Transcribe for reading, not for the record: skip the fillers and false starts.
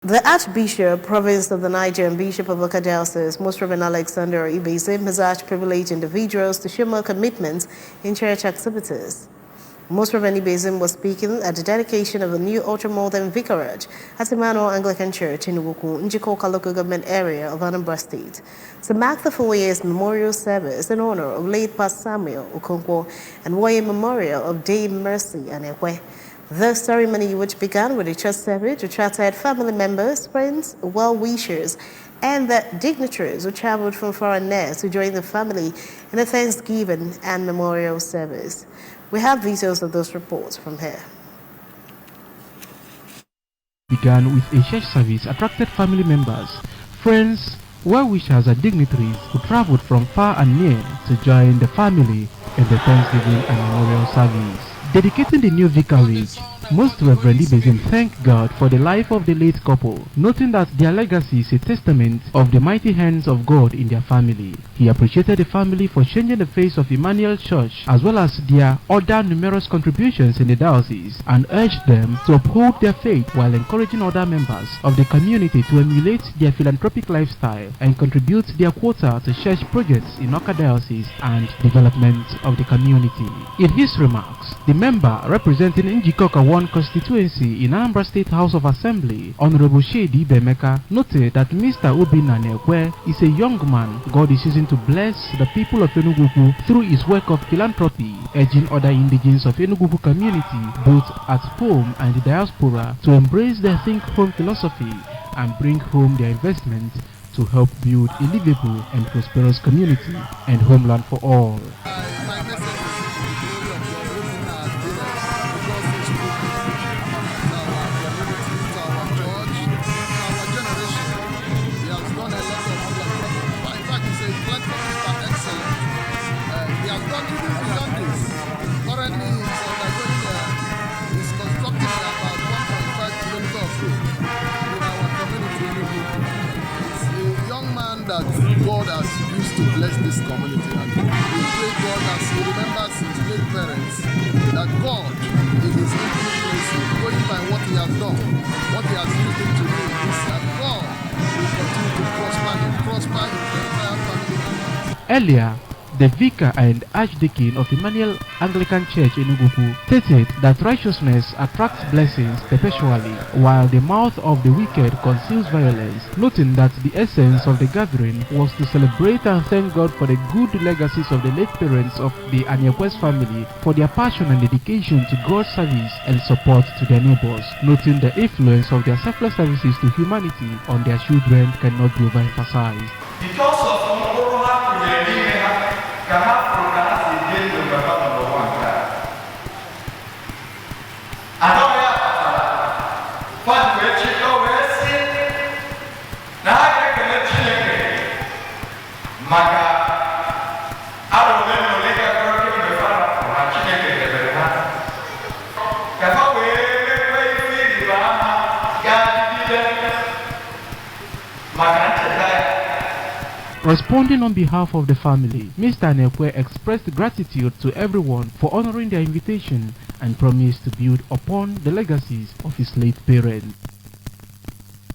The Archbishop, Province of the Niger and Bishop of Ukwu Diocese, Most Reverend Alexander Ibezim, has urged privileged individuals to show more commitment in church activities. Most Reverend Ibezim was speaking at the dedication of a new ultra-modern vicarage at Emmanuel Anglican Church in Ukwu, Njikoka local government area of Anambra State, to mark the 4 years memorial service in honor of late Pastor Samuel Okonkwo and 1 year memorial of Dame Mercy Anekwe. The ceremony, which began with a church service, attracted family members, friends, well-wishers, and the dignitaries who traveled from far and near to join the family in a Thanksgiving and memorial service. We have details of those reports from here. Began with a church service, attracted family members, friends, well-wishers, and dignitaries who traveled from far and near to join the family in the Thanksgiving and memorial service. Dedicating the new vicarage, Most Reverend Ibezim thanked God for the life of the late couple, noting that their legacy is a testament of the mighty hands of God in their family. He appreciated the family for changing the face of Emmanuel Church as well as their other numerous contributions in the diocese, and urged them to uphold their faith while encouraging other members of the community to emulate their philanthropic lifestyle and contribute their quota to church projects in Ukwu Diocese and development of the community. In his remarks, the member representing Njikoka 1 constituency in Anambra State House of Assembly, Honorable Shedi Bemeka, noted that Mr. Obinna Nekwe is a young man God is using to bless the people of Enugwu through his work of philanthropy, urging other indigenes of Enugwu community, both at home and the diaspora, to embrace their think home philosophy and bring home their investment to help build a livable and prosperous community and homeland for all. That God has used to bless this community, and we pray God as He remembers His late parents, that God in His infinite mercy, going by what He has done, what He has used Him to do, is that God will continue to prosper Him, prosper His entire family. Earlier, the vicar and archdeacon of Emmanuel Anglican Church in Ukwu stated that righteousness attracts blessings perpetually, while the mouth of the wicked conceals violence, noting that the essence of the gathering was to celebrate and thank God for the good legacies of the late parents of the Anyekwes family, for their passion and dedication to God's service and support to their neighbors, noting the influence of their selfless services to humanity on their children cannot be overemphasized. Because of Responding on behalf of the family, Mr. Nekwe expressed gratitude to everyone for honoring their invitation and promised to build upon the legacies of his late parents.